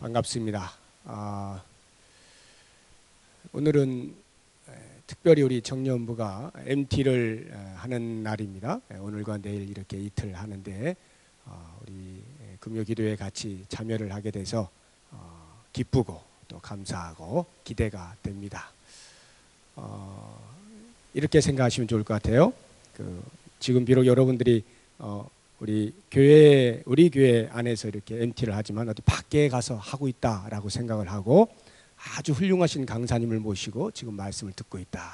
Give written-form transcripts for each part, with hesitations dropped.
반갑습니다. 오늘은 특별히 우리 청년부가 MT를 하는 날입니다. 오늘과 내일 이렇게 이틀 하는데 우리 금요기도에 같이 참여를 하게 돼서 기쁘고 또 감사하고 기대가 됩니다. 이렇게 생각하시면 좋을 것 같아요. 지금 비록 여러분들이 우리 교회 안에서 이렇게 MT를 하지만 어디 밖에 가서 하고 있다라고 생각을 하고 아주 훌륭하신 강사님을 모시고 지금 말씀을 듣고 있다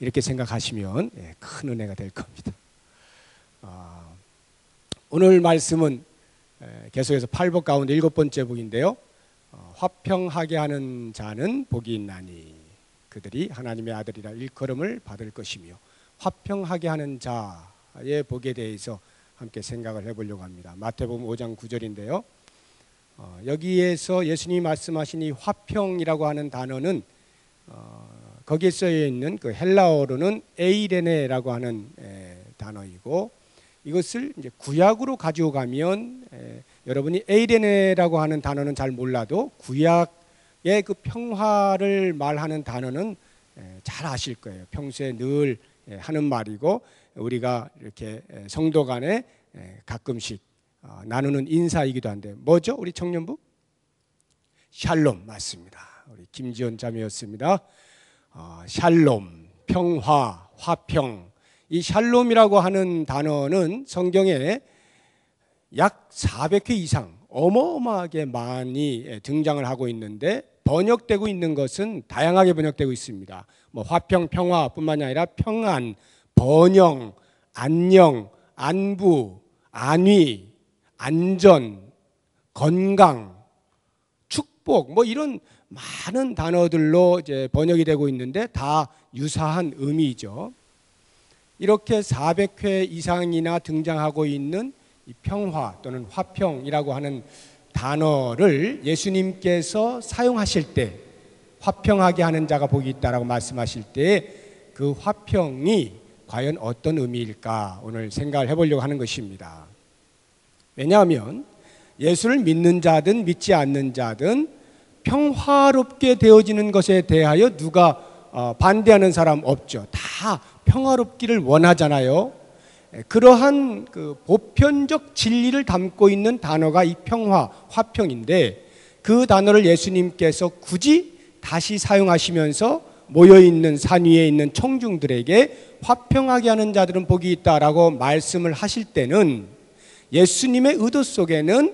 이렇게 생각하시면 큰 은혜가 될 겁니다. 오늘 말씀은 계속해서 8복 가운데 7번째 복인데요. 화평하게 하는 자는 복이 있나니 그들이 하나님의 아들이라 일컬음을 받을 것이며, 화평하게 하는 자의 복에 대해서 함께 생각을 해보려고 합니다. 마태복음 5장 9절인데요. 여기에서 예수님이 말씀하신 이 화평이라고 하는 단어는 거기에 쓰여 있는 그 헬라어로는 에이레네라고 하는 단어이고, 이것을 이제 구약으로 가지고 가면 여러분이 에이레네라고 하는 단어는 잘 몰라도 구약의 그 평화를 말하는 단어는 잘 아실 거예요. 평소에 늘 하는 말이고, 우리가 이렇게 성도 간에 가끔씩 나누는 인사이기도 한데 뭐죠? 우리 청년부? 샬롬 맞습니다. 우리 김지원 자매였습니다. 샬롬, 평화, 화평. 이 샬롬이라고 하는 단어는 성경에 약 400회 이상 어마어마하게 많이 등장을 하고 있는데, 번역되고 있는 것은 다양하게 번역되고 있습니다. 뭐 화평, 평화뿐만이 아니라 평안, 번영, 안녕, 안부, 안위, 안전, 건강, 축복, 뭐 이런 많은 단어들로 이제 번역이 되고 있는데 다 유사한 의미죠. 이렇게 400회 이상이나 등장하고 있는 이 평화 또는 화평이라고 하는 단어를 예수님께서 사용하실 때, 화평하게 하는 자가 복이 있다라고 말씀하실 때 그 화평이 과연 어떤 의미일까 오늘 생각을 해보려고 하는 것입니다. 왜냐하면 예수를 믿는 자든 믿지 않는 자든 평화롭게 되어지는 것에 대하여 누가 반대하는 사람 없죠. 다 평화롭기를 원하잖아요. 그러한 그 보편적 진리를 담고 있는 단어가 이 평화, 화평인데, 그 단어를 예수님께서 굳이 다시 사용하시면서 모여있는 산 위에 있는 청중들에게 화평하게 하는 자들은 복이 있다라고 말씀을 하실 때는 예수님의 의도 속에는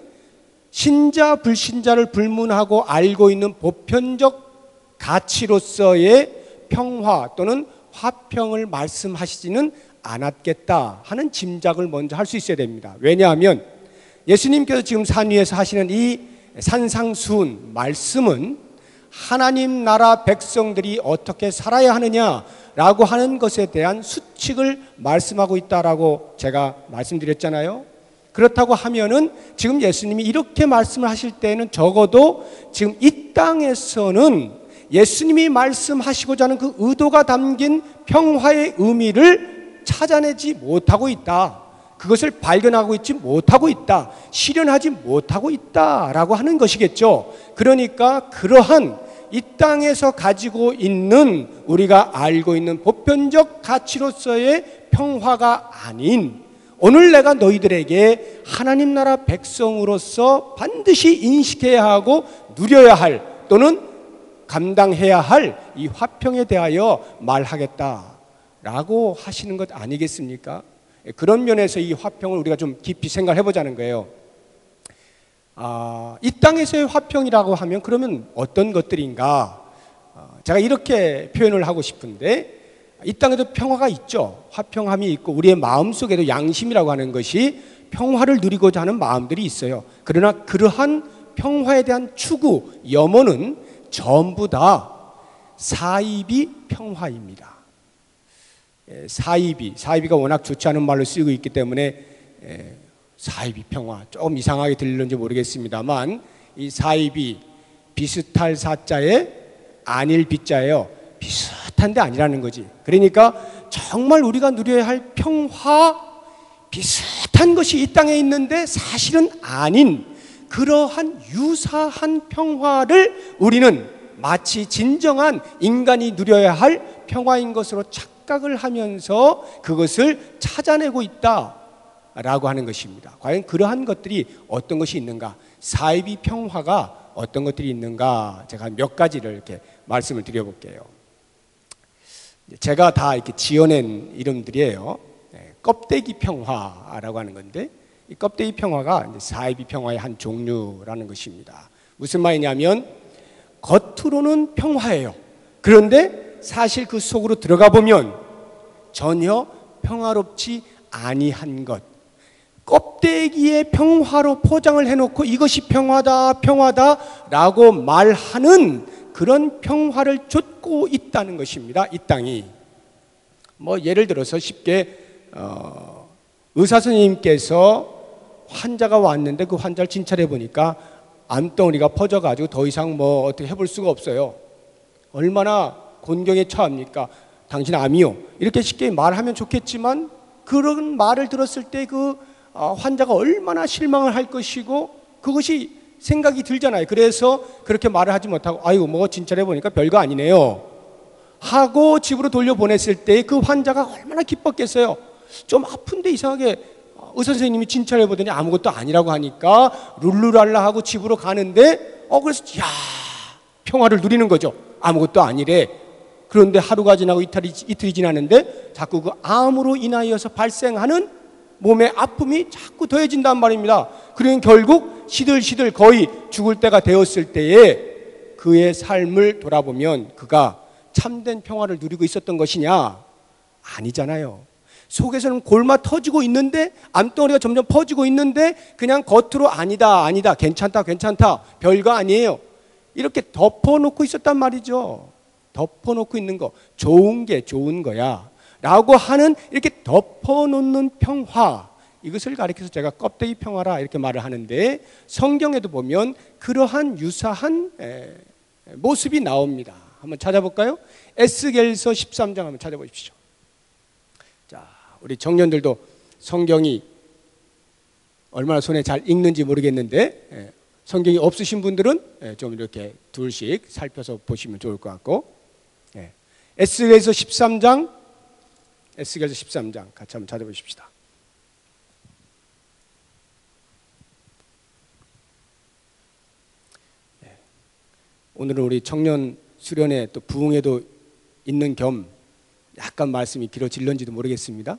신자 불신자를 불문하고 알고 있는 보편적 가치로서의 평화 또는 화평을 말씀하시지는 않았겠다 하는 짐작을 먼저 할 수 있어야 됩니다. 왜냐하면 예수님께서 지금 산 위에서 하시는 이 산상수훈 말씀은 하나님 나라 백성들이 어떻게 살아야 하느냐라고 하는 것에 대한 수칙을 말씀하고 있다라고 제가 말씀드렸잖아요. 그렇다고 하면은 지금 예수님이 이렇게 말씀을 하실 때는 적어도 지금 이 땅에서는 예수님이 말씀하시고자 하는 그 의도가 담긴 평화의 의미를 찾아내지 못하고 있다. 그것을 발견하고 있지 못하고 있다. 실현하지 못하고 있다라고 하는 것이겠죠. 그러니까 그러한 이 땅에서 가지고 있는 우리가 알고 있는 보편적 가치로서의 평화가 아닌, 오늘 내가 너희들에게 하나님 나라 백성으로서 반드시 인식해야 하고 누려야 할 또는 감당해야 할 이 화평에 대하여 말하겠다라고 하시는 것 아니겠습니까? 그런 면에서 이 화평을 우리가 좀 깊이 생각해 보자는 거예요. 이 땅에서의 화평이라고 하면 그러면 어떤 것들인가? 제가 이렇게 표현을 하고 싶은데, 이 땅에도 평화가 있죠. 화평함이 있고 우리의 마음속에도 양심이라고 하는 것이 평화를 누리고자 하는 마음들이 있어요. 그러나 그러한 평화에 대한 추구, 염원은 전부 다 사이비 평화입니다. 사이비가 워낙 좋지 않은 말로 쓰이고 있기 때문에 사이비 평화 조금 이상하게 들리는지 모르겠습니다만, 이 사이비 비슷할 사자에 아닐 비자예요. 비슷한데 아니라는 거지. 그러니까 정말 우리가 누려야 할 평화, 비슷한 것이 이 땅에 있는데 사실은 아닌 그러한 유사한 평화를 우리는 마치 진정한 인간이 누려야 할 평화인 것으로 착각을 하면서 그것을 찾아내고 있다라고 하는 것입니다. 과연 그러한 것들이 어떤 것이 있는가? 사이비 평화가 어떤 것들이 있는가? 제가 몇 가지를 이렇게 말씀을 드려볼게요. 제가 다 이렇게 지어낸 이름들이에요. 껍데기 평화라고 하는 건데, 이 껍데기 평화가 사이비 평화의 한 종류라는 것입니다. 무슨 말이냐면 겉으로는 평화예요. 그런데 사실 그 속으로 들어가 보면 전혀 평화롭지 아니한 것. 껍데기의 평화로 포장을 해놓고 이것이 평화다, 평화다라고 말하는 그런 평화를 쫓고 있다는 것입니다. 이 땅이. 뭐 예를 들어서 쉽게 의사 선생님께서 환자가 왔는데 그 환자를 진찰해 보니까 암덩어리가 퍼져가지고 더 이상 뭐 어떻게 해볼 수가 없어요. 얼마나 곤경에 처합니까? 당신 암이요. 이렇게 쉽게 말하면 좋겠지만 그런 말을 들었을 때 그 환자가 얼마나 실망을 할 것이고 그것이 생각이 들잖아요. 그래서 그렇게 말을 하지 못하고 아이고 뭐 진찰해 보니까 별거 아니네요 하고 집으로 돌려보냈을 때 그 환자가 얼마나 기뻤겠어요. 좀 아픈데 이상하게 의사 선생님이 진찰해 보더니 아무것도 아니라고 하니까 룰루랄라 하고 집으로 가는데 그래서 야 평화를 누리는 거죠. 아무것도 아니래. 그런데 하루가 지나고 이틀이 지났는데 자꾸 그 암으로 인하여서 발생하는 몸의 아픔이 자꾸 더해진단 말입니다. 그러면 결국 시들시들 거의 죽을 때가 되었을 때에 그의 삶을 돌아보면 그가 참된 평화를 누리고 있었던 것이냐? 아니잖아요. 속에서는 골마 터지고 있는데 암덩어리가 점점 퍼지고 있는데 그냥 겉으로 아니다 괜찮다 별거 아니에요 이렇게 덮어놓고 있었단 말이죠. 덮어놓고 있는 거 좋은 게 좋은 거야 라고 하는 이렇게 덮어놓는 평화, 이것을 가리켜서 제가 껍데기 평화라 이렇게 말을 하는데 성경에도 보면 그러한 유사한 모습이 나옵니다. 한번 찾아볼까요? 에스겔서 13장 한번 찾아보십시오. 자, 우리 청년들도 성경이 얼마나 손에 잘 읽는지 모르겠는데 성경이 없으신 분들은 좀 이렇게 둘씩 살펴서 보시면 좋을 것 같고, 에스겔서 13장 같이 한번 찾아보십시다. 오늘은 우리 청년 수련회 또 부흥회도 있는 겸 약간 말씀이 길어질런지도 모르겠습니다.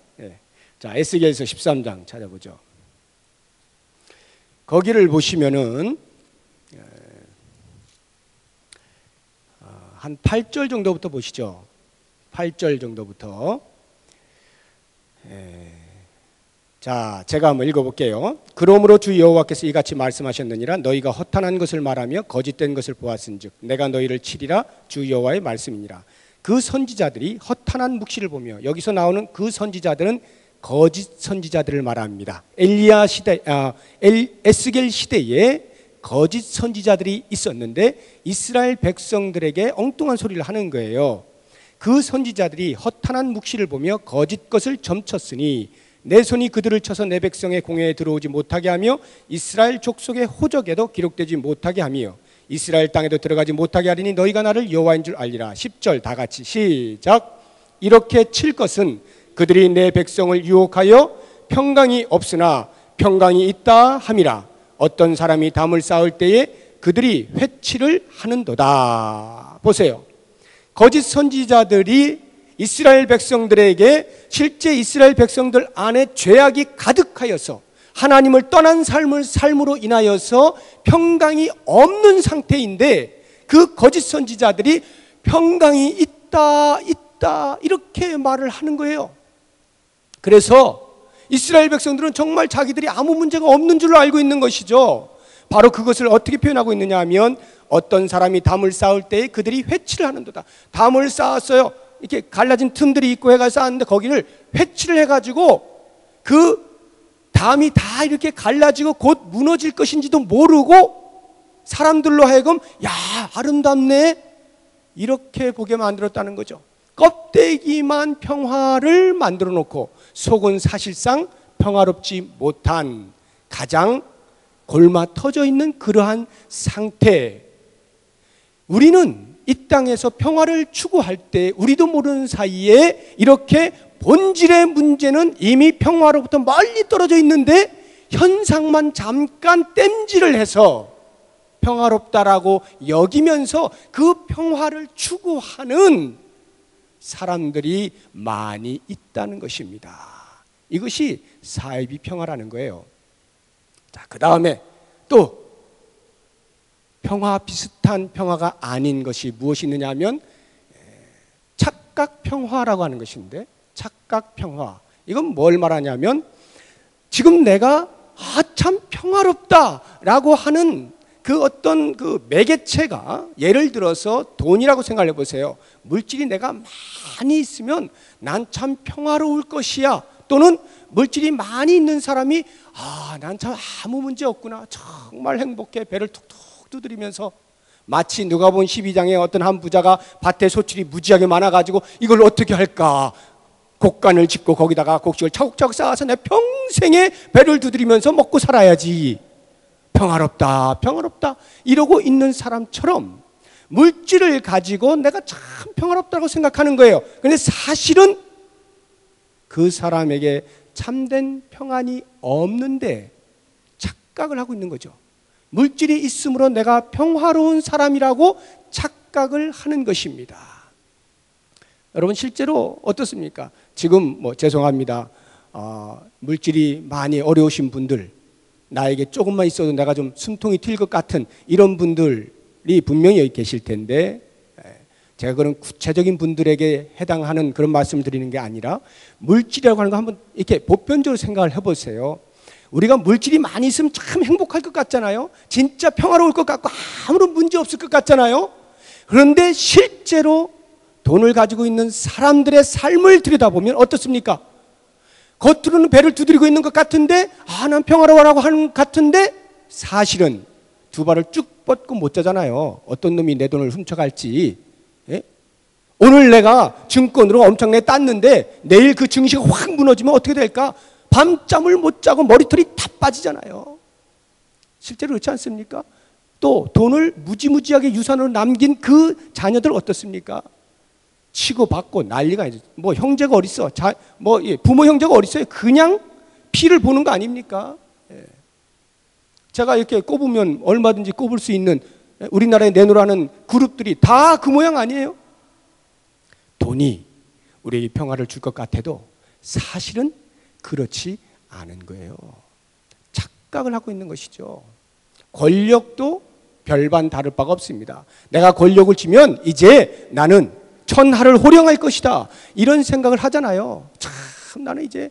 자, 에스겔서 13장 찾아보죠. 거기를 보시면은 한 8절 정도부터 보시죠. 8절 정도부터. 자, 제가 한번 읽어볼게요. 그러므로 주 여호와께서 이같이 말씀하셨느니라. 너희가 허탄한 것을 말하며 거짓된 것을 보았은즉 내가 너희를 치리라. 주 여호와의 말씀이니라. 그 선지자들이 허탄한 묵시를 보며, 여기서 나오는 그 선지자들은 거짓 선지자들을 말합니다. 에스겔 시대에 거짓 선지자들이 있었는데 이스라엘 백성들에게 엉뚱한 소리를 하는 거예요. 그 선지자들이 허탄한 묵시를 보며 거짓 것을 점쳤으니 내 손이 그들을 쳐서 내 백성의 공회에 들어오지 못하게 하며 이스라엘 족속의 호적에도 기록되지 못하게 하며 이스라엘 땅에도 들어가지 못하게 하리니 너희가 나를 여호와인 줄 알리라. 10절 다 같이 시작. 이렇게 칠 것은 그들이 내 백성을 유혹하여 평강이 없으나 평강이 있다 함이라. 어떤 사람이 담을 쌓을 때에 그들이 회치를 하는도다. 보세요. 거짓 선지자들이 이스라엘 백성들에게 실제 이스라엘 백성들 안에 죄악이 가득하여서 하나님을 떠난 삶으로 인하여서 평강이 없는 상태인데 그 거짓 선지자들이 평강이 있다 이렇게 말을 하는 거예요. 그래서 이스라엘 백성들은 정말 자기들이 아무 문제가 없는 줄로 알고 있는 것이죠. 바로 그것을 어떻게 표현하고 있느냐 하면 어떤 사람이 담을 쌓을 때에 그들이 회치를 하는도다. 담을 쌓았어요. 이렇게 갈라진 틈들이 있고 해가 쌓았는데 거기를 회치를 해가지고 그 담이 다 이렇게 갈라지고 곧 무너질 것인지도 모르고 사람들로 하여금 야 아름답네 이렇게 보게 만들었다는 거죠. 껍데기만 평화를 만들어 놓고 속은 사실상 평화롭지 못한 가장 골마 터져 있는 그러한 상태. 우리는 이 땅에서 평화를 추구할 때 우리도 모르는 사이에 이렇게 본질의 문제는 이미 평화로부터 멀리 떨어져 있는데 현상만 잠깐 땜질을 해서 평화롭다라고 여기면서 그 평화를 추구하는 사람들이 많이 있다는 것입니다. 이것이 사이비 평화라는 거예요. 자, 그 다음에 또 평화 비슷한 평화가 아닌 것이 무엇이 있느냐 하면 착각 평화라고 하는 것인데, 착각 평화, 이건 뭘 말하냐면 지금 내가 참 평화롭다라고 하는 그 어떤 그 매개체가, 예를 들어서 돈이라고 생각해 보세요. 물질이 내가 많이 있으면 난 참 평화로울 것이야. 또는 물질이 많이 있는 사람이 난 참 아무 문제 없구나, 정말 행복해, 배를 툭툭 두드리면서, 마치 누가복음 12장에 어떤 한 부자가 밭에 소출이 무지하게 많아가지고 이걸 어떻게 할까, 곡간을 짓고 거기다가 곡식을 차곡차곡 쌓아서 내 평생에 배를 두드리면서 먹고 살아야지, 평화롭다 평화롭다 이러고 있는 사람처럼 물질을 가지고 내가 참 평화롭다고 생각하는 거예요. 그런데 사실은 그 사람에게 참된 평안이 없는데 착각을 하고 있는 거죠. 물질이 있으므로 내가 평화로운 사람이라고 착각을 하는 것입니다. 여러분, 실제로 어떻습니까? 지금 죄송합니다, 물질이 많이 어려우신 분들, 나에게 조금만 있어도 내가 좀 숨통이 튈 것 같은 이런 분들이 분명히 여기 계실 텐데, 제가 그런 구체적인 분들에게 해당하는 그런 말씀을 드리는 게 아니라 물질이라고 하는 거 한번 이렇게 보편적으로 생각을 해보세요. 우리가 물질이 많이 있으면 참 행복할 것 같잖아요. 진짜 평화로울 것 같고 아무런 문제 없을 것 같잖아요. 그런데 실제로 돈을 가지고 있는 사람들의 삶을 들여다보면 어떻습니까? 겉으로는 배를 두드리고 있는 것 같은데, 난 평화로워라고 하는 것 같은데 사실은 두 발을 쭉 뻗고 못 자잖아요. 어떤 놈이 내 돈을 훔쳐갈지. 오늘 내가 증권으로 엄청나게 땄는데 내일 그 증시가 확 무너지면 어떻게 될까? 밤잠을 못 자고 머리털이 다 빠지잖아요. 실제로 그렇지 않습니까? 또 돈을 무지무지하게 유산으로 남긴 그 자녀들 어떻습니까? 치고받고 난리가 아니죠. 형제가 어딨어? 부모 형제가 어딨어요? 그냥 피를 보는 거 아닙니까? 제가 이렇게 꼽으면 얼마든지 꼽을 수 있는 우리나라에 내놓으라는 그룹들이 다 그 모양 아니에요? 돈이 우리에게 평화를 줄 것 같아도 사실은 그렇지 않은 거예요. 착각을 하고 있는 것이죠. 권력도 별반 다를 바가 없습니다. 내가 권력을 쥐면 이제 나는 천하를 호령할 것이다, 이런 생각을 하잖아요. 참 나는 이제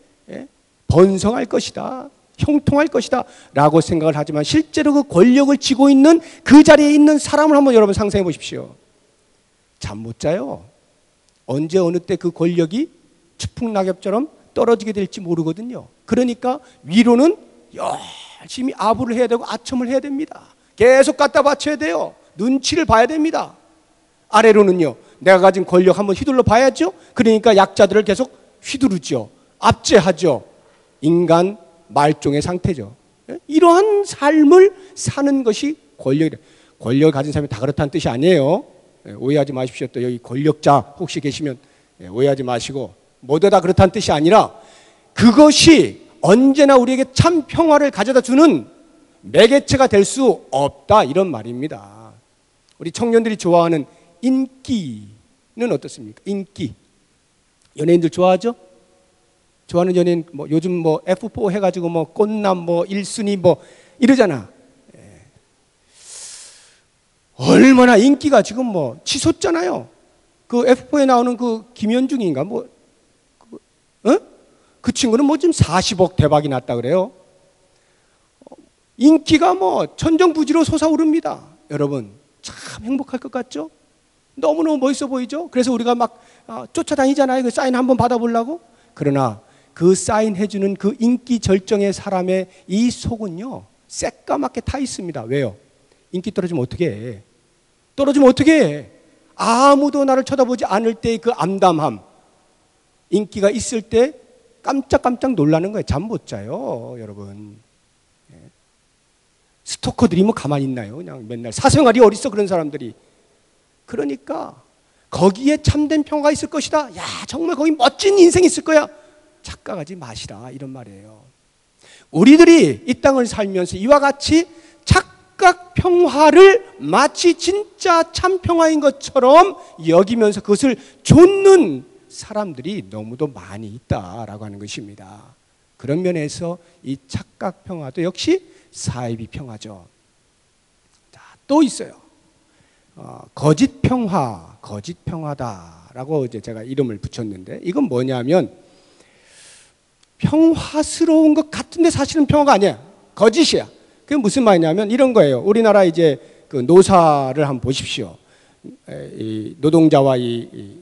번성할 것이다, 형통할 것이다 라고 생각을 하지만 실제로 그 권력을 쥐고 있는 그 자리에 있는 사람을 한번 여러분 상상해 보십시오. 잠 못 자요. 언제 어느 때 그 권력이 추풍낙엽처럼 떨어지게 될지 모르거든요. 그러니까 위로는 열심히 아부를 해야 되고 아첨을 해야 됩니다. 계속 갖다 바쳐야 돼요. 눈치를 봐야 됩니다. 아래로는요, 내가 가진 권력 한번 휘둘러 봐야죠. 그러니까 약자들을 계속 휘두르죠. 압제하죠. 인간 말종의 상태죠. 이러한 삶을 사는 것이 권력이다. 권력을 가진 사람이 다 그렇다는 뜻이 아니에요. 오해하지 마십시오. 또 여기 권력자 혹시 계시면 오해하지 마시고, 모두 다 그렇다는 뜻이 아니라 그것이 언제나 우리에게 참 평화를 가져다 주는 매개체가 될 수 없다, 이런 말입니다. 우리 청년들이 좋아하는 인기는 어떻습니까? 인기. 연예인들 좋아하죠? 좋아하는 연예인 요즘 F4 해가지고 꽃남 1순위 이러잖아. 얼마나 인기가 지금 치솟잖아요. 그 F4에 나오는 그 김현중인가 그 친구는 지금 40억 대박이 났다 그래요. 인기가 천정부지로 솟아오릅니다. 여러분, 참 행복할 것 같죠? 너무너무 멋있어 보이죠? 그래서 우리가 막 쫓아다니잖아요. 그 사인 한번 받아보려고. 그러나 그 사인해주는 그 인기 절정의 사람의 이 속은요, 새까맣게 타 있습니다. 왜요? 인기 떨어지면 어떻게 해? 떨어지면 어떻게 해? 아무도 나를 쳐다보지 않을 때의 그 암담함, 인기가 있을 때 깜짝깜짝 놀라는 거예요. 잠 못 자요, 여러분. 스토커들이 뭐 가만히 있나요? 그냥 맨날 사생활이 어딨어 그런 사람들이. 그러니까 거기에 참된 평화가 있을 것이다. 야, 정말 거기 멋진 인생이 있을 거야. 착각하지 마시라 이런 말이에요. 우리들이 이 땅을 살면서 이와 같이 착각 평화를 마치 진짜 참 평화인 것처럼 여기면서 그것을 좇는 사람들이 너무도 많이 있다라고 하는 것입니다. 그런 면에서 이 착각 평화도 역시 사이비 평화죠. 자, 또 있어요. 거짓 평화, 거짓 평화다라고 이제 제가 이름을 붙였는데 이건 뭐냐면 평화스러운 것 같은데 사실은 평화가 아니야. 거짓이야. 그게 무슨 말이냐면 이런 거예요. 우리나라 이제 그 노사를 한번 보십시오. 이 노동자와 이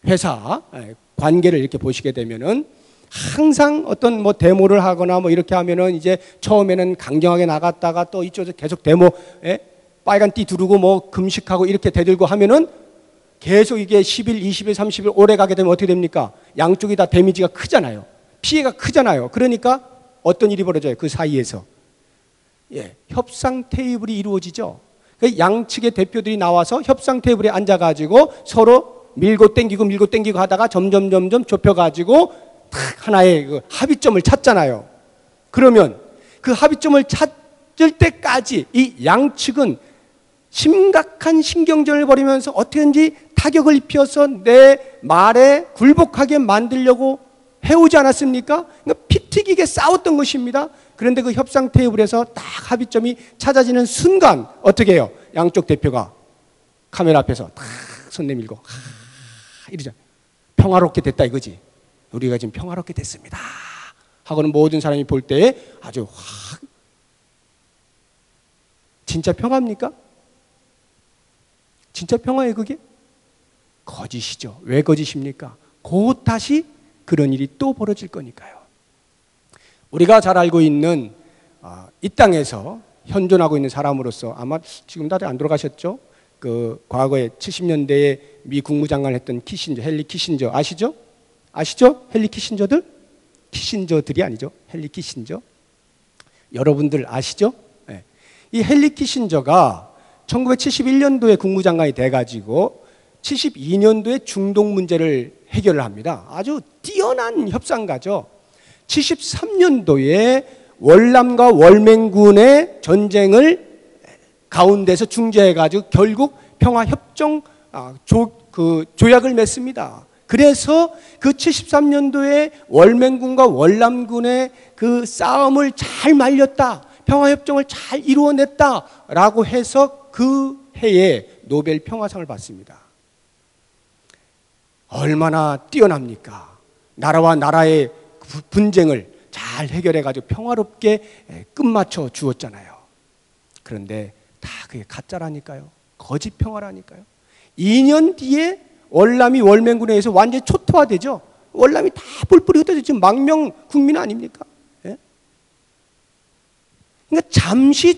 회사 관계를 이렇게 보시게 되면은 항상 어떤 뭐 데모를 하거나 뭐 이렇게 하면은 이제 처음에는 강경하게 나갔다가 또 이쪽에서 계속 데모 빨간 띠 두르고 뭐 금식하고 이렇게 대들고 하면은 계속 이게 10일, 20일, 30일 오래 가게 되면 어떻게 됩니까? 양쪽이 다 데미지가 크잖아요. 피해가 크잖아요. 그러니까 어떤 일이 벌어져요? 그 사이에서 협상 테이블이 이루어지죠. 양측의 대표들이 나와서 협상 테이블에 앉아가지고 서로 밀고 땡기고 하다가 점점 좁혀가지고 딱 하나의 그 합의점을 찾잖아요. 그러면 그 합의점을 찾을 때까지 이 양측은 심각한 신경전을 벌이면서 어떻게든지 타격을 입혀서 내 말에 굴복하게 만들려고 해오지 않았습니까? 그러니까 피 튀기게 싸웠던 것입니다. 그런데 그 협상 테이블에서 딱 합의점이 찾아지는 순간 어떻게 해요? 양쪽 대표가 카메라 앞에서 딱 손 내밀고 이러죠. 평화롭게 됐다 이거지. 우리가 지금 평화롭게 됐습니다. 하고는 모든 사람이 볼 때에 아주 확 진짜 평화입니까? 진짜 평화예요 그게? 거짓이죠. 왜 거짓입니까? 곧 다시 그런 일이 또 벌어질 거니까요. 우리가 잘 알고 있는 이 땅에서 현존하고 있는 사람으로서 아마 지금 다들 안 돌아가셨죠? 그 과거에 70년대에 미 국무장관을 했던 키신저, 헨리 키신저 아시죠? 아시죠? 헨리 키신저들? 키신저들이 아니죠. 헨리 키신저. 여러분들 아시죠? 네. 이 헨리 키신저가 1971년도에 국무장관이 돼가지고 72년도에 중동 문제를 해결을 합니다. 아주 뛰어난 협상가죠. 73년도에 월남과 월맹군의 전쟁을 가운데서 중재해가지고 결국 평화협정 조약을 맺습니다. 그래서 그 73년도에 월맹군과 월남군의 그 싸움을 잘 말렸다. 평화협정을 잘 이루어냈다라고 해서 그 해에 노벨 평화상을 받습니다. 얼마나 뛰어납니까? 나라와 나라의 분쟁을 잘 해결해가지고 평화롭게 끝마쳐 주었잖아요. 그런데 다 그게 가짜라니까요. 거짓 평화라니까요. 2년 뒤에 월남이 월맹군에 의해서 완전히 초토화되죠. 월남이 다 뿔뿔이 흩어져 지금 망명 국민 아닙니까? 예? 그러니까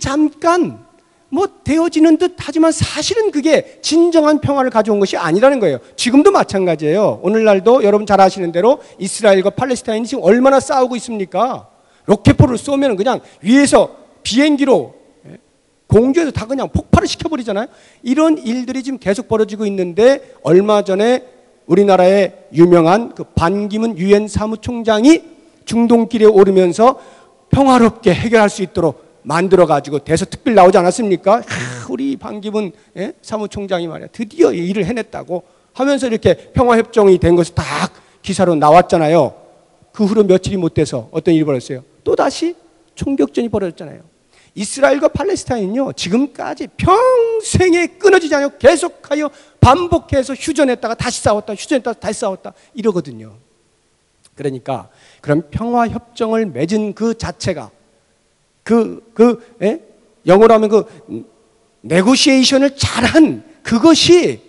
잠깐 뭐 되어지는 듯 하지만 사실은 그게 진정한 평화를 가져온 것이 아니라는 거예요. 지금도 마찬가지예요. 오늘날도 여러분 잘 아시는 대로 이스라엘과 팔레스타인이 지금 얼마나 싸우고 있습니까? 로켓포를 쏘면 그냥 위에서 비행기로 공중에서 다 그냥 폭발을 시켜버리잖아요. 이런 일들이 지금 계속 벌어지고 있는데 얼마 전에 우리나라의 유명한 그 반기문 유엔 사무총장이 중동길에 오르면서 평화롭게 해결할 수 있도록 만들어가지고 대서특필 나오지 않았습니까? 우리 반기문 사무총장이 말이야 드디어 일을 해냈다고 하면서 이렇게 평화협정이 된 것이 딱 기사로 나왔잖아요. 그 후로 며칠이 못 돼서 어떤 일이 벌어졌어요? 또다시 총격전이 벌어졌잖아요. 이스라엘과 팔레스타인은요 지금까지 평생에 끊어지지 않고 계속하여 반복해서 휴전했다가 다시 싸웠다 휴전했다가 다시 싸웠다 이러거든요. 그러니까 그런 평화협정을 맺은 그 자체가 영어로 하면 그 네고시에이션을 잘한 그것이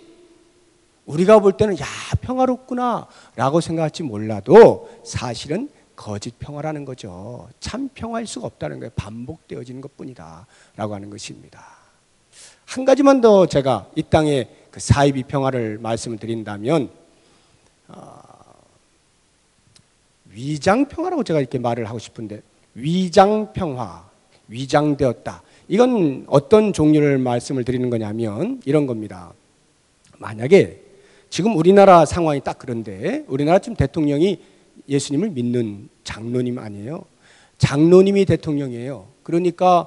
우리가 볼 때는 야 평화롭구나 라고 생각할지 몰라도 사실은 거짓 평화라는 거죠. 참 평화일 수가 없다는 거예요. 반복되어지는 것뿐이다 라고 하는 것입니다. 한 가지만 더 제가 이 땅의 그 사이비 평화를 말씀을 드린다면 위장 평화라고 제가 이렇게 말을 하고 싶은데 위장 평화, 위장되었다. 이건 어떤 종류를 말씀을 드리는 거냐면 이런 겁니다. 만약에 지금 우리나라 상황이 딱 그런데 우리나라 지금 대통령이 예수님을 믿는 장로님 아니에요. 장로님이 대통령이에요. 그러니까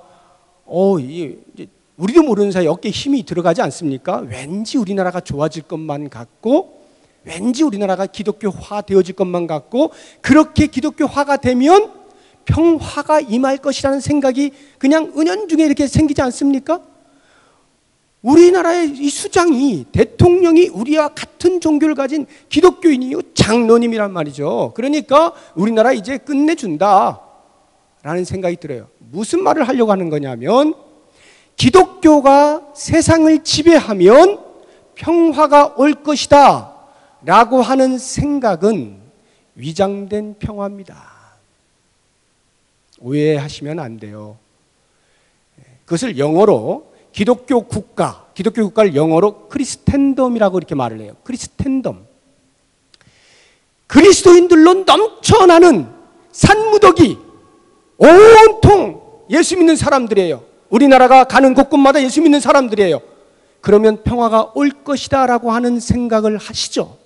우리도 모르는 사이에 어깨에 힘이 들어가지 않습니까? 왠지 우리나라가 좋아질 것만 같고 왠지 우리나라가 기독교화 되어질 것만 같고 그렇게 기독교화가 되면 평화가 임할 것이라는 생각이 그냥 은연중에 이렇게 생기지 않습니까? 우리나라의 이 수장이 대통령이 우리와 같은 종교를 가진 기독교인이요 장로님이란 말이죠. 그러니까 우리나라 이제 끝내준다 라는 생각이 들어요. 무슨 말을 하려고 하는 거냐면 기독교가 세상을 지배하면 평화가 올 것이다 라고 하는 생각은 위장된 평화입니다. 오해하시면 안 돼요. 그것을 영어로 기독교 국가를 영어로 크리스텐덤이라고 이렇게 말을 해요. 크리스텐덤. 그리스도인들로 넘쳐나는 산무더기 온통 예수 믿는 사람들이에요. 우리나라가 가는 곳곳마다 예수 믿는 사람들이에요. 그러면 평화가 올 것이다 라고 하는 생각을 하시죠.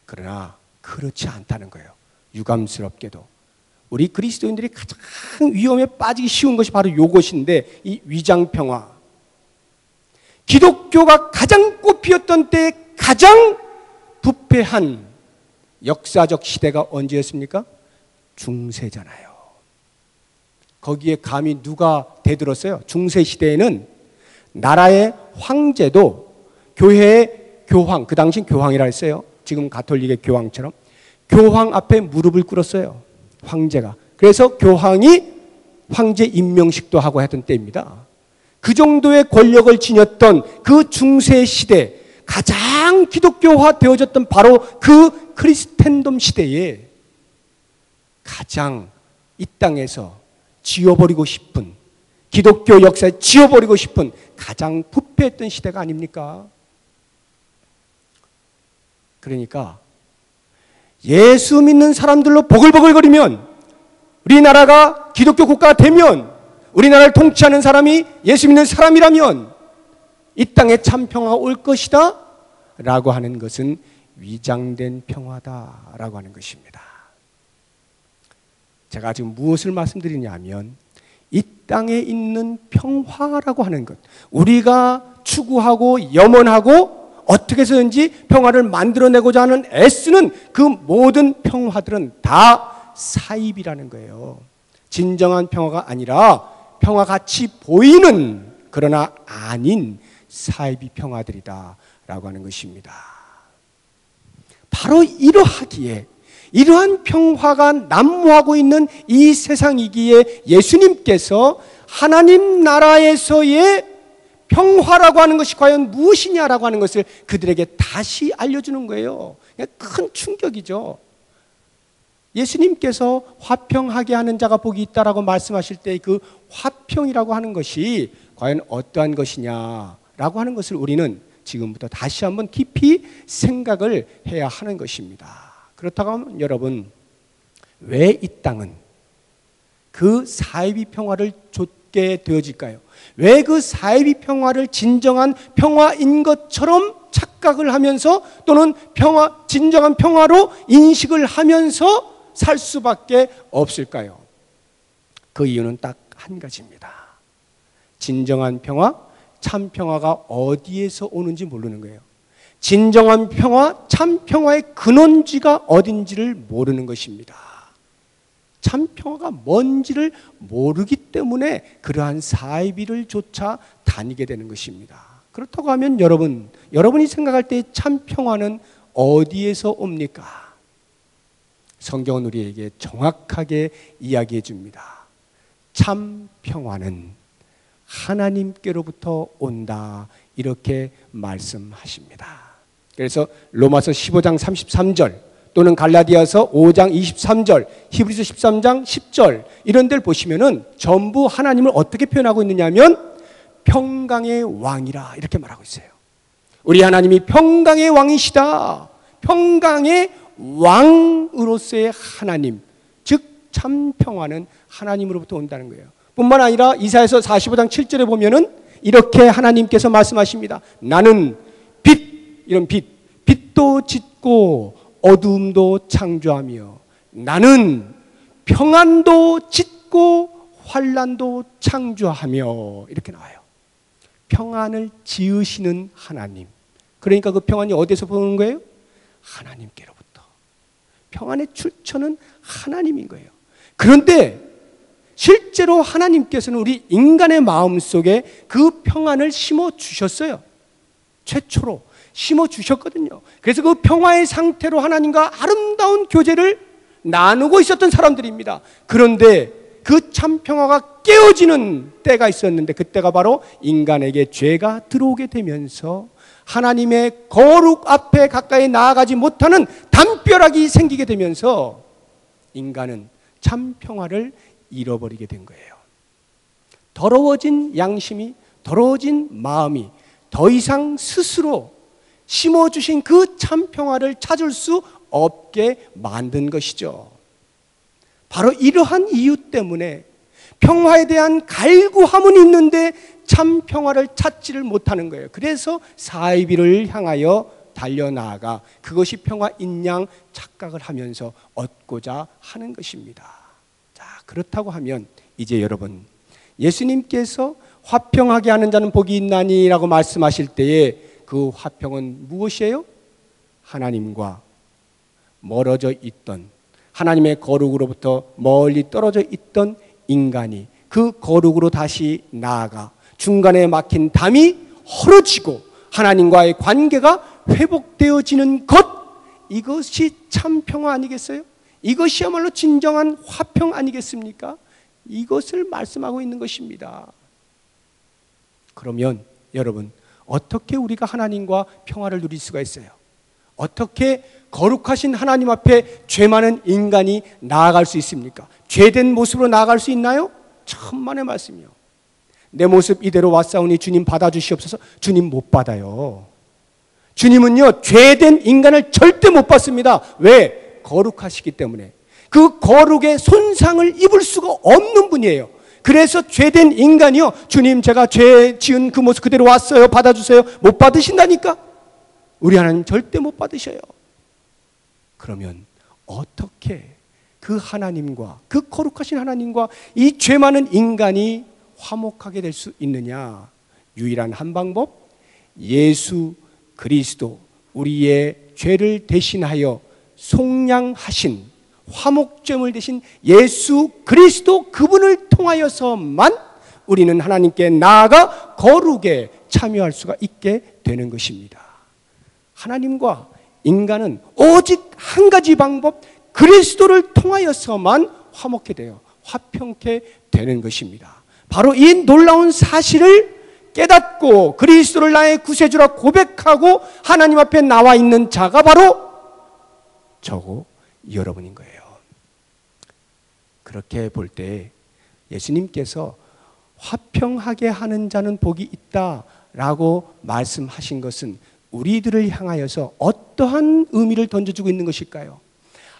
그러나 그렇지 않다는 거예요. 유감스럽게도 우리 그리스도인들이 가장 위험에 빠지기 쉬운 것이 바로 이것인데 이 위장평화. 기독교가 가장 꽃피었던 때에 가장 부패한 역사적 시대가 언제였습니까? 중세잖아요. 거기에 감히 누가 대들었어요? 중세 시대에는 나라의 황제도 교회의 교황, 그 당시 교황이라 했어요. 지금 가톨릭의 교황처럼 교황 앞에 무릎을 꿇었어요. 황제가. 그래서 교황이 황제 임명식도 하고 하던 때입니다. 그 정도의 권력을 지녔던 그 중세 시대 가장 기독교화 되어졌던 바로 그 크리스텐덤 시대에 가장 이 땅에서 지워버리고 싶은 기독교 역사에 지워버리고 싶은 가장 부패했던 시대가 아닙니까? 그러니까 예수 믿는 사람들로 보글보글거리면 우리나라가 기독교 국가가 되면 우리나라를 통치하는 사람이 예수 믿는 사람이라면 이 땅에 참 평화가 올 것이다 라고 하는 것은 위장된 평화다 라고 하는 것입니다. 제가 지금 무엇을 말씀드리냐면 이 땅에 있는 평화라고 하는 것, 우리가 추구하고 염원하고 어떻게 해서든지 평화를 만들어내고자 하는 애쓰는 그 모든 평화들은 다 사입이라는 거예요. 진정한 평화가 아니라 평화같이 보이는 그러나 아닌 사입이 평화들이다 라고 하는 것입니다. 바로 이러하기에 이러한 평화가 난무하고 있는 이 세상이기에 예수님께서 하나님 나라에서의 평화라고 하는 것이 과연 무엇이냐라고 하는 것을 그들에게 다시 알려주는 거예요. 큰 충격이죠. 예수님께서 화평하게 하는 자가 복이 있다라고 말씀하실 때 그 화평이라고 하는 것이 과연 어떠한 것이냐라고 하는 것을 우리는 지금부터 다시 한번 깊이 생각을 해야 하는 것입니다. 그렇다고 하면 여러분, 왜 이 땅은 그 사이비 평화를 좇게 되어질까요? 왜 그 사이비 평화를 진정한 평화인 것처럼 착각을 하면서 또는 진정한 평화로 인식을 하면서 살 수밖에 없을까요? 그 이유는 딱 한 가지입니다. 진정한 평화, 참 평화가 어디에서 오는지 모르는 거예요. 진정한 평화, 참 평화의 근원지가 어딘지를 모르는 것입니다. 참 평화가 뭔지를 모르기 때문에 그러한 사이비를 쫓아 다니게 되는 것입니다. 그렇다고 하면 여러분이 생각할 때 참 평화는 어디에서 옵니까? 성경은 우리에게 정확하게 이야기해 줍니다. 참 평화는 하나님께로부터 온다 이렇게 말씀하십니다. 그래서 로마서 15장 33절 또는 갈라디아서 5장 23절, 히브리서 13장 10절 이런 데를 보시면은 전부 하나님을 어떻게 표현하고 있느냐면 평강의 왕이라 이렇게 말하고 있어요. 우리 하나님이 평강의 왕이시다. 평강의 왕으로서의 하나님, 즉 참 평화는 하나님으로부터 온다는 거예요. 뿐만 아니라 이사야서 45장 7절에 보면은 이렇게 하나님께서 말씀하십니다. 나는 빛, 이런 빛도 짓고 어두움도 창조하며 나는 평안도 짓고 환난도 창조하며, 이렇게 나와요. 평안을 지으시는 하나님. 그러니까 그 평안이 어디서 보는 거예요? 하나님께로부터. 평안의 출처는 하나님인 거예요. 그런데 실제로 하나님께서는 우리 인간의 마음속에 그 평안을 심어주셨어요. 최초로 심어주셨거든요. 그래서 그 평화의 상태로 하나님과 아름다운 교제를 나누고 있었던 사람들입니다. 그런데 그 참 평화가 깨어지는 때가 있었는데, 그때가 바로 인간에게 죄가 들어오게 되면서 하나님의 거룩 앞에 가까이 나아가지 못하는 담벼락이 생기게 되면서 인간은 참 평화를 잃어버리게 된 거예요. 더러워진 양심이, 더러워진 마음이 더 이상 스스로 심어주신 그 참 평화를 찾을 수 없게 만든 것이죠. 바로 이러한 이유 때문에 평화에 대한 갈구함은 있는데 참 평화를 찾지를 못하는 거예요. 그래서 사이비를 향하여 달려나아가 그것이 평화인 양 착각을 하면서 얻고자 하는 것입니다. 자, 그렇다고 하면 이제 여러분, 예수님께서 화평하게 하는 자는 복이 있나니 라고 말씀하실 때에 그 화평은 무엇이에요? 하나님과 멀어져 있던, 하나님의 거룩으로부터 멀리 떨어져 있던 인간이 그 거룩으로 다시 나아가 중간에 막힌 담이 헐어지고 하나님과의 관계가 회복되어지는 것, 이것이 참 평화 아니겠어요? 이것이야말로 진정한 화평 아니겠습니까? 이것을 말씀하고 있는 것입니다. 그러면 여러분, 어떻게 우리가 하나님과 평화를 누릴 수가 있어요? 어떻게 거룩하신 하나님 앞에 죄 많은 인간이 나아갈 수 있습니까? 죄된 모습으로 나아갈 수 있나요? 천만의 말씀이요. 내 모습 이대로 왔사오니 주님 받아주시옵소서. 주님 못 받아요. 주님은요, 죄된 인간을 절대 못 받습니다. 왜? 거룩하시기 때문에. 그 거룩의 손상을 입을 수가 없는 분이에요. 그래서 죄된 인간이요, 주님 제가 죄 지은 그 모습 그대로 왔어요, 받아주세요. 못 받으신다니까? 우리 하나님 절대 못 받으셔요. 그러면 어떻게 그 하나님과, 그 거룩하신 하나님과 이 죄 많은 인간이 화목하게 될 수 있느냐? 유일한 한 방법, 예수 그리스도, 우리의 죄를 대신하여 속량하신 화목제물 되신 예수 그리스도, 그분을 통하여서만 우리는 하나님께 나아가 거룩에 참여할 수가 있게 되는 것입니다. 하나님과 인간은 오직 한 가지 방법, 그리스도를 통하여서만 화목해 돼요. 화평케 되는 것입니다. 바로 이 놀라운 사실을 깨닫고 그리스도를 나의 구세주라 고백하고 하나님 앞에 나와 있는 자가 바로 저고 여러분인 거예요. 그렇게 볼 때 예수님께서 화평하게 하는 자는 복이 있다라고 말씀하신 것은 우리들을 향하여서 어떠한 의미를 던져주고 있는 것일까요?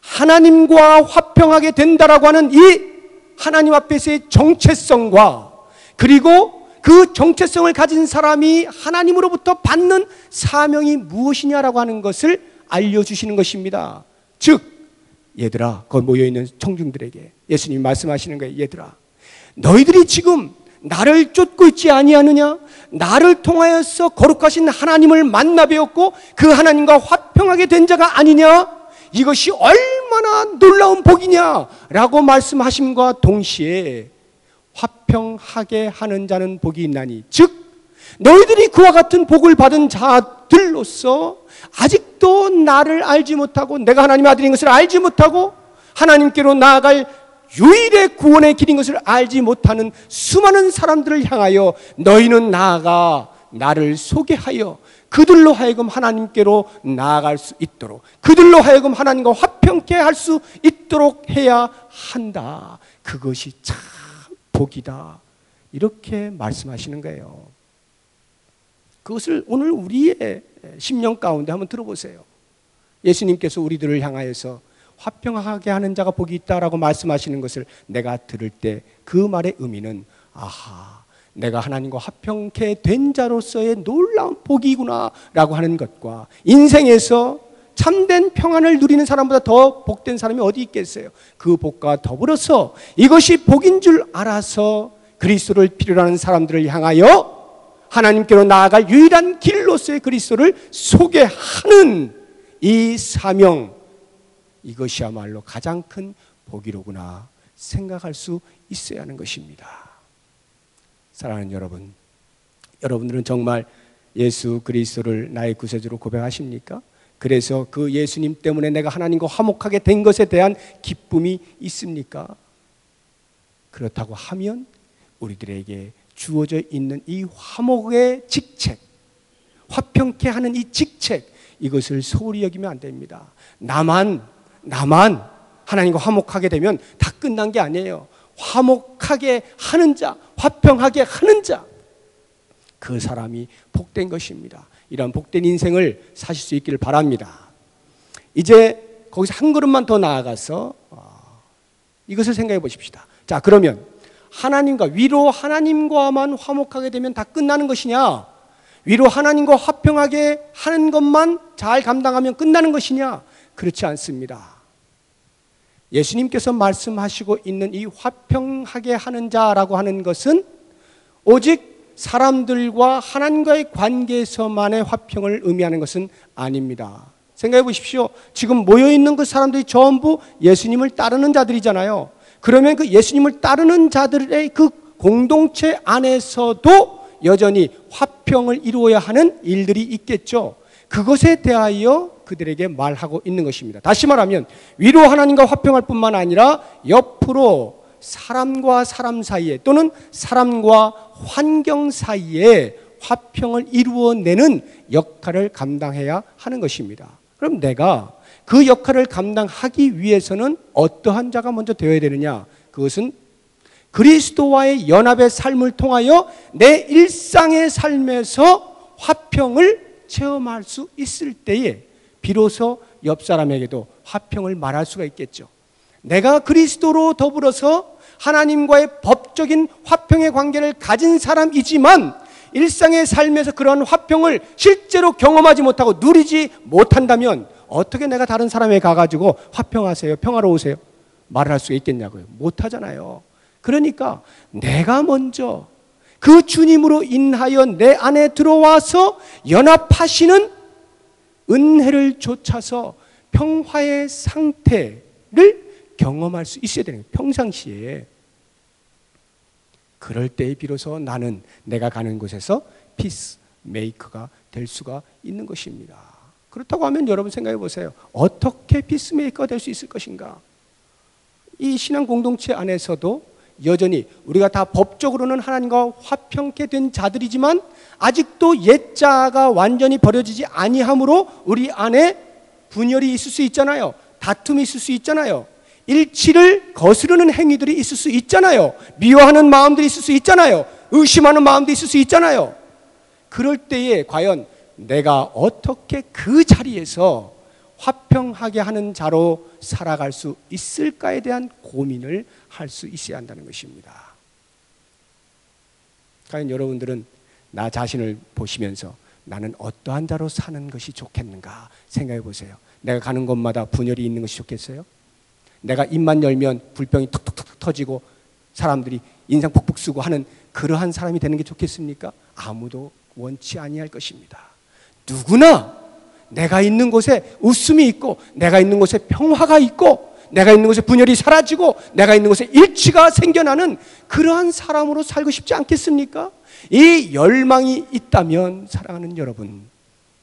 하나님과 화평하게 된다라고 하는 이 하나님 앞에서의 정체성과, 그리고 그 정체성을 가진 사람이 하나님으로부터 받는 사명이 무엇이냐라고 하는 것을 알려주시는 것입니다. 즉, 얘들아, 거기 모여있는 청중들에게 예수님이 말씀하시는 거예요. 얘들아, 너희들이 지금 나를 쫓고 있지 아니하느냐? 나를 통하여서 거룩하신 하나님을 만나 배웠고 그 하나님과 화평하게 된 자가 아니냐? 이것이 얼마나 놀라운 복이냐라고 말씀하심과 동시에 화평하게 하는 자는 복이 있나니, 즉 너희들이 그와 같은 복을 받은 자들로서 아직도 나를 알지 못하고 내가 하나님의 아들인 것을 알지 못하고 하나님께로 나아갈 유일의 구원의 길인 것을 알지 못하는 수많은 사람들을 향하여 너희는 나아가 나를 소개하여 그들로 하여금 하나님께로 나아갈 수 있도록, 그들로 하여금 하나님과 화평케 할 수 있도록 해야 한다. 그것이 참 복이다. 이렇게 말씀하시는 거예요. 그것을 오늘 우리의 심령 가운데 한번 들어보세요. 예수님께서 우리들을 향하여서 화평하게 하는 자가 복이 있다라고 말씀하시는 것을 내가 들을 때 그 말의 의미는 아하, 내가 하나님과 화평케 된 자로서의 놀라운 복이구나 라고 하는 것과, 인생에서 참된 평안을 누리는 사람보다 더 복된 사람이 어디 있겠어요? 그 복과 더불어서 이것이 복인 줄 알아서 그리스도를 필요로 하는 사람들을 향하여 하나님께로 나아갈 유일한 길로서의 그리스도를 소개하는 이 사명, 이것이야말로 가장 큰 복이로구나 생각할 수 있어야 하는 것입니다. 사랑하는 여러분, 여러분들은 정말 예수 그리스도를 나의 구세주로 고백하십니까? 그래서 그 예수님 때문에 내가 하나님과 화목하게 된 것에 대한 기쁨이 있습니까? 그렇다고 하면 우리들에게 주어져 있는 이 화목의 직책, 화평케 하는 이 직책, 이것을 소홀히 여기면 안 됩니다. 나만 하나님과 화목하게 되면 다 끝난 게 아니에요. 화목하게 하는 자, 화평하게 하는 자, 그 사람이 복된 것입니다. 이런 복된 인생을 사실 수 있기를 바랍니다. 이제 거기서 한 걸음만 더 나아가서 이것을 생각해 보십시다. 자, 그러면 위로 하나님과만 화목하게 되면 다 끝나는 것이냐? 위로 하나님과 화평하게 하는 것만 잘 감당하면 끝나는 것이냐? 그렇지 않습니다. 예수님께서 말씀하시고 있는 이 화평하게 하는 자라고 하는 것은 오직 사람들과 하나님과의 관계에서만의 화평을 의미하는 것은 아닙니다. 생각해 보십시오. 지금 모여있는 그 사람들이 전부 예수님을 따르는 자들이잖아요. 그러면 그 예수님을 따르는 자들의 그 공동체 안에서도 여전히 화평을 이루어야 하는 일들이 있겠죠. 그것에 대하여 그들에게 말하고 있는 것입니다. 다시 말하면 위로 하나님과 화평할 뿐만 아니라 옆으로 사람과 사람 사이에 또는 사람과 환경 사이에 화평을 이루어내는 역할을 감당해야 하는 것입니다. 그럼 내가 그 역할을 감당하기 위해서는 어떠한 자가 먼저 되어야 되느냐? 그것은 그리스도와의 연합의 삶을 통하여 내 일상의 삶에서 화평을 체험할 수 있을 때에 비로소 옆 사람에게도 화평을 말할 수가 있겠죠. 내가 그리스도로 더불어서 하나님과의 법적인 화평의 관계를 가진 사람이지만 일상의 삶에서 그런 화평을 실제로 경험하지 못하고 누리지 못한다면 어떻게 내가 다른 사람에게 가가지고 화평하세요, 평화로우세요 말을 할 수 있겠냐고요. 못하잖아요. 그러니까 내가 먼저 그 주님으로 인하여 내 안에 들어와서 연합하시는 은혜를 좇아서 평화의 상태를 경험할 수 있어야 되는 거예요. 평상시에. 그럴 때에 비로소 나는 내가 가는 곳에서 피스메이커가 될 수가 있는 것입니다. 그렇다고 하면 여러분 생각해 보세요. 어떻게 피스메이커가 될 수 있을 것인가? 이 신앙 공동체 안에서도 여전히 우리가 다 법적으로는 하나님과 화평케 된 자들이지만 아직도 옛자가 완전히 버려지지 아니함으로 우리 안에 분열이 있을 수 있잖아요. 다툼이 있을 수 있잖아요. 일치를 거스르는 행위들이 있을 수 있잖아요. 미워하는 마음들이 있을 수 있잖아요. 의심하는 마음도 있을 수 있잖아요. 그럴 때에 과연 내가 어떻게 그 자리에서 화평하게 하는 자로 살아갈 수 있을까에 대한 고민을 할 수 있어야 한다는 것입니다. 과연 여러분들은 나 자신을 보시면서 나는 어떠한 자로 사는 것이 좋겠는가 생각해 보세요. 내가 가는 곳마다 분열이 있는 것이 좋겠어요? 내가 입만 열면 불병이 툭툭툭 터지고 사람들이 인상 푹푹 쓰고 하는 그러한 사람이 되는 게 좋겠습니까? 아무도 원치 아니할 것입니다. 누구나 내가 있는 곳에 웃음이 있고 내가 있는 곳에 평화가 있고 내가 있는 곳에 분열이 사라지고 내가 있는 곳에 일치가 생겨나는 그러한 사람으로 살고 싶지 않겠습니까? 이 열망이 있다면 사랑하는 여러분,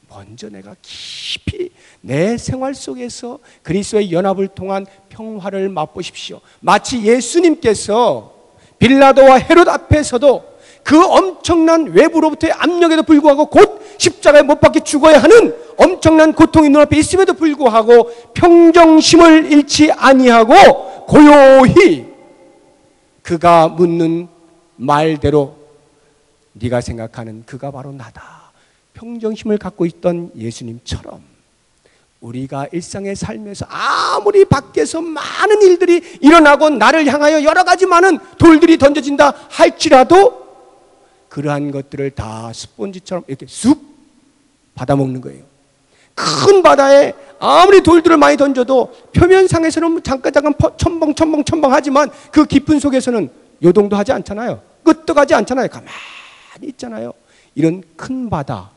먼저 내가 깊이 내 생활 속에서 그리스도의 연합을 통한 평화를 맛보십시오. 마치 예수님께서 빌라도와 헤롯 앞에서도 그 엄청난 외부로부터의 압력에도 불구하고 곧 십자가에 못 박혀 죽어야 하는 엄청난 고통이 눈앞에 있음에도 불구하고 평정심을 잃지 아니하고 고요히 그가 묻는 말대로 네가 생각하는 그가 바로 나다, 평정심을 갖고 있던 예수님처럼 우리가 일상의 삶에서 아무리 밖에서 많은 일들이 일어나고 나를 향하여 여러 가지 많은 돌들이 던져진다 할지라도 그러한 것들을 다 스폰지처럼 이렇게 쑥 받아먹는 거예요. 큰 바다에 아무리 돌들을 많이 던져도 표면상에서는 잠깐 첨벙 하지만 그 깊은 속에서는 요동도 하지 않잖아요. 끄떡하지 않잖아요. 가만히 있잖아요. 이런 큰 바다,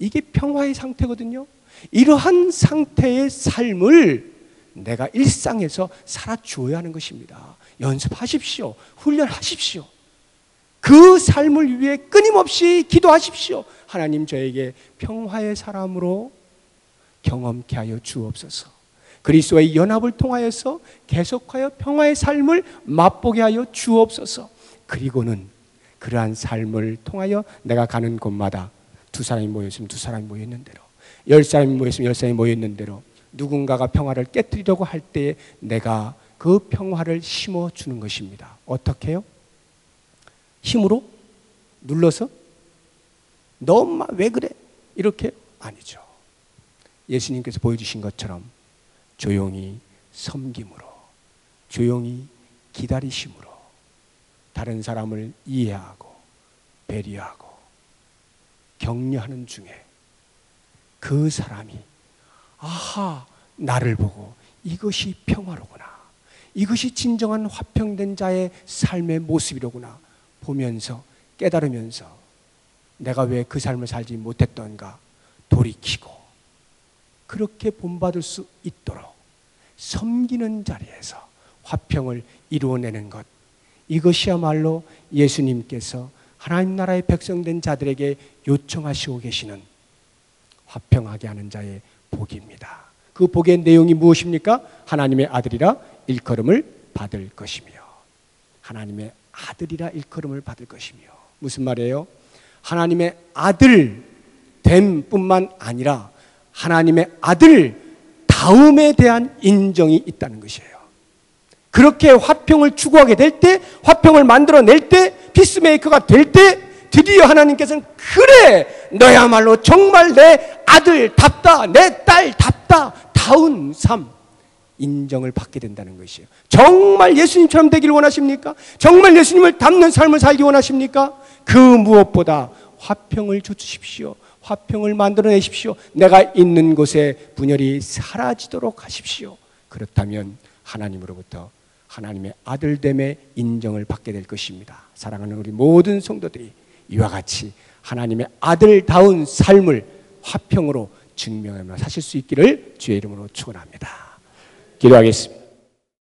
이게 평화의 상태거든요. 이러한 상태의 삶을 내가 일상에서 살아주어야 하는 것입니다. 연습하십시오. 훈련하십시오. 그 삶을 위해 끊임없이 기도하십시오. 하나님, 저에게 평화의 사람으로 경험케 하여 주옵소서. 그리스도의 연합을 통하여서 계속하여 평화의 삶을 맛보게 하여 주옵소서. 그리고는 그러한 삶을 통하여 내가 가는 곳마다 두 사람이 모였으면 두 사람이 모여있는 대로, 10사람이 모였으면 10사람이 모여있는 대로 누군가가 평화를 깨뜨리려고 할 때에 내가 그 평화를 심어주는 것입니다. 어떻게 해요? 힘으로? 눌러서? 너 엄마 왜 그래? 이렇게? 아니죠. 예수님께서 보여주신 것처럼 조용히 섬김으로, 조용히 기다리심으로 다른 사람을 이해하고 배려하고 격려하는 중에 그 사람이 아하, 나를 보고 이것이 평화로구나, 이것이 진정한 화평된 자의 삶의 모습이로구나 보면서 깨달으면서 내가 왜 그 삶을 살지 못했던가 돌이키고 그렇게 본받을 수 있도록 섬기는 자리에서 화평을 이루어내는 것, 이것이야말로 예수님께서 하나님 나라의 백성된 자들에게 요청하시고 계시는 화평하게 하는 자의 복입니다. 그 복의 내용이 무엇입니까? 하나님의 아들이라 일컬음을 받을 것이며, 하나님의 아들이라 일컬음을 받을 것이며. 무슨 말이에요? 하나님의 아들 됨뿐만 아니라 하나님의 아들 다음에 대한 인정이 있다는 것이에요. 그렇게 화평을 추구하게 될 때, 화평을 만들어낼 때, 피스메이커가 될 때 드디어 하나님께서는 그래, 너야말로 정말 내 아들답다, 내 딸답다, 다운 삶 인정을 받게 된다는 것이에요. 정말 예수님처럼 되기를 원하십니까? 정말 예수님을 닮는 삶을 살기 원하십니까? 그 무엇보다 화평을 주십시오. 화평을 만들어내십시오. 내가 있는 곳에 분열이 사라지도록 하십시오. 그렇다면 하나님으로부터 하나님의 아들됨의 인정을 받게 될 것입니다. 사랑하는 우리 모든 성도들이 이와 같이 하나님의 아들다운 삶을 화평으로 증명하며 사실 수 있기를 주의 이름으로 축원합니다. 기도하겠습니다.